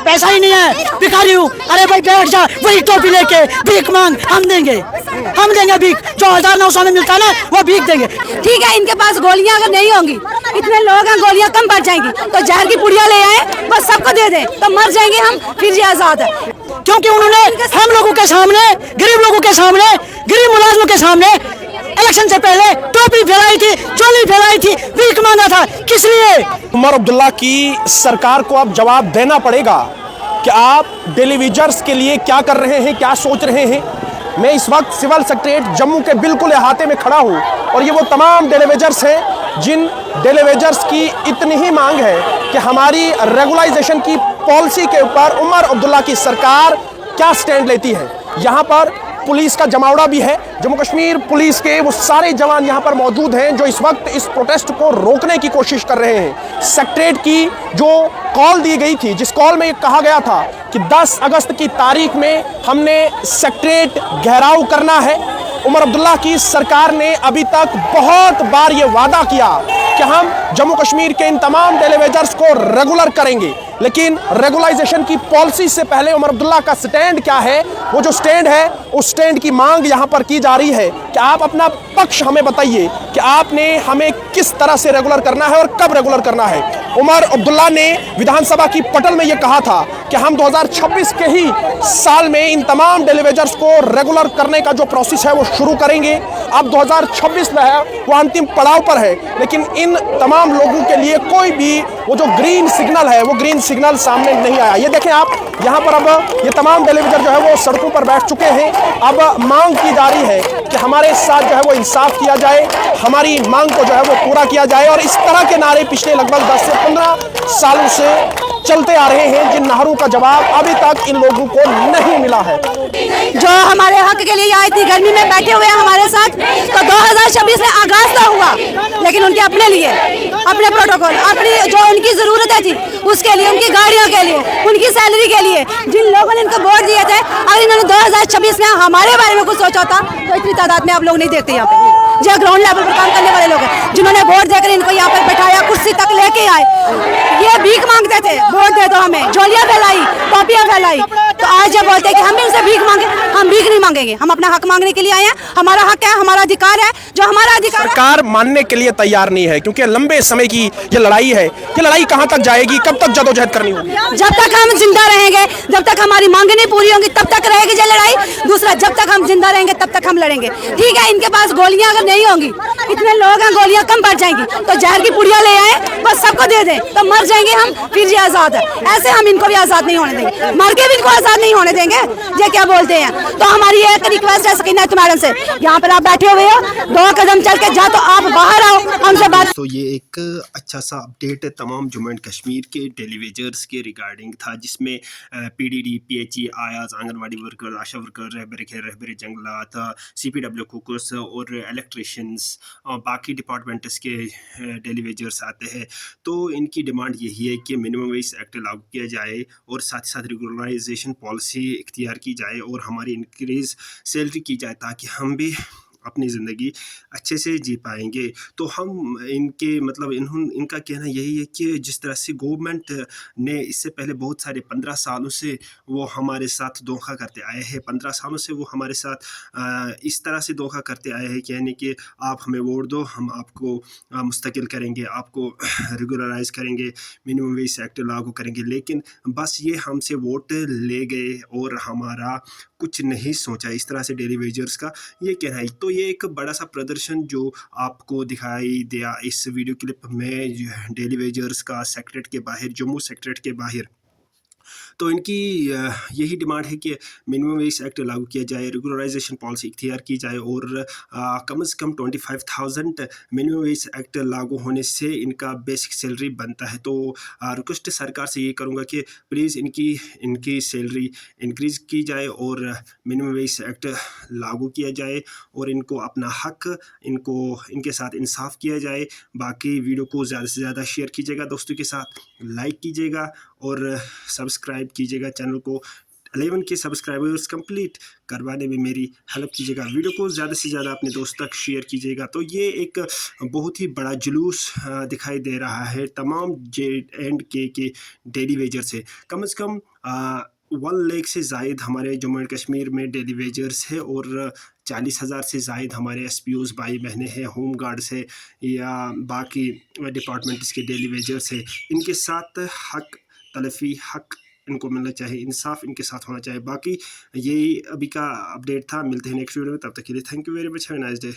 पैसा ही नहीं है, भिखारी हूँ। अरे भाई बैठ जा, वही टोपी लेके भीख मांग, हम देंगे भीख। जो 1900 में मिलता है ना वो भीख देंगे। ठीक है, इनके पास गोलियां अगर नहीं होंगी, इतने लोग हैं, गोलियां कम पड़ जाएंगी, तो जहर की पुड़िया ले आए, बस सबको दे दें, तो मर जाएंगे हम, फिर ये आजाद है। क्योंकि उन्होंने हम लोगों के सामने, गरीब लोगों के सामने, गरीब मुलाजमों के सामने इलेक्शन से पहले टोपी फैलाई थी, चोली फैलाई थी, भीख मांगा था। किस लिए? उमर अब्दुल्ला की सरकार को अब जवाब देना पड़ेगा कि आप टेलीविजर्स के लिए क्या कर रहे हैं, क्या सोच रहे हैं। मैं इस वक्त सिविल सेक्रेटरीट जम्मू के बिल्कुल अहाते में खड़ा हूं और ये वो तमाम टेलीविजर्स हैं जिन टेलीविजर्स की इतनी ही मांग है कि हमारी रेगुलाइजेशन की पॉलिसी के ऊपर उमर अब्दुल्ला की सरकार क्या स्टैंड लेती है। यहाँ पर पुलिस का जमावड़ा भी है, जम्मू कश्मीर पुलिस के वो सारे जवान यहाँ पर मौजूद हैं जो इस वक्त इस प्रोटेस्ट को रोकने की कोशिश कर रहे हैं। सेक्रेटरीट की जो कॉल दी गई थी, जिस कॉल में ये कहा गया था कि 10 अगस्त की तारीख में हमने सेक्रेटरीट घेराव करना है, उमर अब्दुल्ला की सरकार ने अभी तक बहुत बार ये वादा किया कि हम जम्मू कश्मीर के इन तमाम टेलीविजर्स को रेगुलर करेंगे, लेकिन रेगुलाइजेशन की पॉलिसी से पहले उमर अब्दुल्ला का स्टैंड क्या है, वो जो स्टैंड है उस स्टैंड की मांग यहाँ पर की जा रही है कि आप अपना पक्ष हमें बताइए कि आपने हमें किस तरह से रेगुलर करना है और कब रेगुलर करना है। उमर अब्दुल्ला ने विधानसभा की पटल में ये कहा था कि हम 2026 के ही साल में इन तमाम टेलीविजर्स को रेगुलर करने का जो प्रोसेस है वो शुरू करेंगे। अब 2026 में है, वो अंतिम पड़ाव पर है, लेकिन इन तमाम लोगों के लिए कोई भी वो जो ग्रीन सिग्नल है वो ग्रीन सिग्नल सामने नहीं आया। ये देखें आप, यहाँ पर अब ये तमाम टेलीविजर जो है वो सड़कों पर बैठ चुके हैं। अब मांग की जा रही है कि हमारे साथ जो है वो इंसाफ किया जाए, हमारी मांग को जो है वो पूरा किया जाए। और इस तरह के नारे पिछले लगभग 10 से 15 सालों से चलते आ रहे हैं, जिन नारों का जवाब अभी तक इन लोगों को नहीं मिला है। जो हमारे हक के लिए यहाँ इतनी गर्मी में बैठे हुए हैं हमारे साथ, तो 2026 में आगाज तो हुआ, लेकिन उनके अपने लिए, अपने प्रोटोकॉल, अपनी जो उनकी जरूरतें थी उसके लिए, उनकी गाड़ियों के लिए, उनकी सैलरी के लिए, जिन लोगों ने इनको वोट दिए थे, अगर इन्होंने 2026 में हमारे बारे में कुछ सोचा था तो इतनी तादाद में आप लोग नहीं देखते। यहाँ पे जो ग्राउंड लेवल पर काम करने वाले लोग हैं, जिन्होंने वोट देकर इनको यहाँ पर बैठाया, कुर्सी तक लेके आए, ये भीख मांगते थे, वोट दे दो हमें, झोलियां फैलाई, टोपियां फैलाई, तो आज जब बोलते हैं कि हम इनसे भीख मांगे, हम भीख नहीं मांगेंगे, हम अपना हक मांगने के लिए आए हैं। हमारा हक है, हमारा अधिकार है, जो हमारा अधिकार सरकार मानने के लिए तैयार नहीं है, क्योंकि लंबे समय की ये लड़ाई है। ये लड़ाई कहां तक जाएगी, कब तक जदोजहद करनी होगी? जब तक हम जिंदा रहेंगे, जब तक हमारी मांगे नहीं पूरी होंगी, तब तक रहेगी ये लड़ाई। दूसरा, जब तक हम जिंदा रहेंगे तब तक हम लड़ेंगे। ठीक है, इनके पास गोलियां अगर नहीं होंगी, इतने लोग हैं, गोलियां कम पड़ जाएंगी, तो जहर की पुड़िया ले आए, बस सबको दे दें, तो मर जाएंगे हम, फिर ये आजाद है। ऐसे हम इनको भी आजाद नहीं होने देंगे, मर के भी इनको आजाद नहीं होने देंगे। ये क्या बोलते हैं? तो हमारी एक रिक्वेस्ट है सकीनत मैडम से, यहाँ पर आप बैठे हुए हो, 2 कदम चल के जा, तो आप बाहर आओ, हमसे बात। तो ये एक अच्छा सा अपडेट है तमाम जम्मू एंड कश्मीर के टेलीविजर्स के रिगार्डिंग था, जिसमें पीडीडी, पीएचई, आयाज, आंगनवाड़ी वर्कर, आशा वर्कर, रहबर जंगलात, सीपीडब्ल्यू कुकर्स और इलेक्ट्रिशियंस और बाकी डिपार्टमेंट्स के टेलीविजर्स आते हैं। तो इनकी डिमांड यही है कि मिनिमम वेज एक्ट लागू किया जाए और साथ ही साथ रेगुलराइजेशन पॉलिसी इख्तियार की जाए और हमारी इंक्रीज सैलरी की जाए, ताकि हम भी अपनी ज़िंदगी अच्छे से जी पाएंगे। तो हम इनके मतलब इनका कहना यही है कि जिस तरह से गवर्नमेंट ने इससे पहले बहुत सारे 15 सालों से वो हमारे साथ धोखा करते आए हैं, 15 सालों से वो हमारे साथ इस तरह से धोखा करते आए हैं, यानी कि आप हमें वोट दो, हम आपको मुस्तकिल करेंगे, आपको रेगुलराइज करेंगे, मिनिमम वेज एक्ट लागू करेंगे, लेकिन बस ये हमसे वोट ले गए और हमारा कुछ नहीं सोचा। इस तरह से टेलीविजर्स का ये कहना है। तो ये एक बड़ा सा प्रदर्शन जो आपको दिखाई दिया इस वीडियो क्लिप में टेलीविजर्स का सेक्रेटरीट के बाहर, जम्मू सेक्रेटरीट के बाहर। तो इनकी यही डिमांड है कि मिनिमम वेज एक्ट लागू किया जाए, रेगुलराइजेशन पॉलिसी इख्तियार की जाए और कम से कम 25,000 मिनिमम वेज एक्ट लागू होने से इनका बेसिक सैलरी बनता है। तो रिक्वेस्ट सरकार से ये करूँगा कि प्लीज़ इनकी सैलरी इंक्रीज़ की जाए और मिनिमम वेज एक्ट लागू किया जाए और इनको अपना हक, इनके साथ इंसाफ किया जाए। बाकी वीडियो को ज़्यादा से ज़्यादा शेयर कीजिएगा दोस्तों के साथ, लाइक कीजिएगा और सब्सक्राइब कीजिएगा चैनल को। 11 के सब्सक्राइबर्स कंप्लीट करवाने में मेरी हेल्प कीजिएगा। वीडियो को ज़्यादा से ज़्यादा अपने दोस्त तक शेयर कीजिएगा। तो ये एक बहुत ही बड़ा जुलूस दिखाई दे रहा है तमाम JNK के डेली वेजर से। कम 1 लाख से ज़ायद हमारे जम्मू एंड कश्मीर में डेली वेजर्स है और 40,000 से ज़ायद हमारे SPOs भाई बहनें हैं, होम गार्ड्स है या बाकी डिपार्टमेंट्स के डेली वेजर्स है। इनके साथ हक तलफ़ी हक इनको मिलना चाहिए, इंसाफ इनके साथ होना चाहिए। बाकी यही अभी का अपडेट था। मिलते हैं नेक्स्ट वीडियो में, तब तक के लिए thank you very much, have a nice day.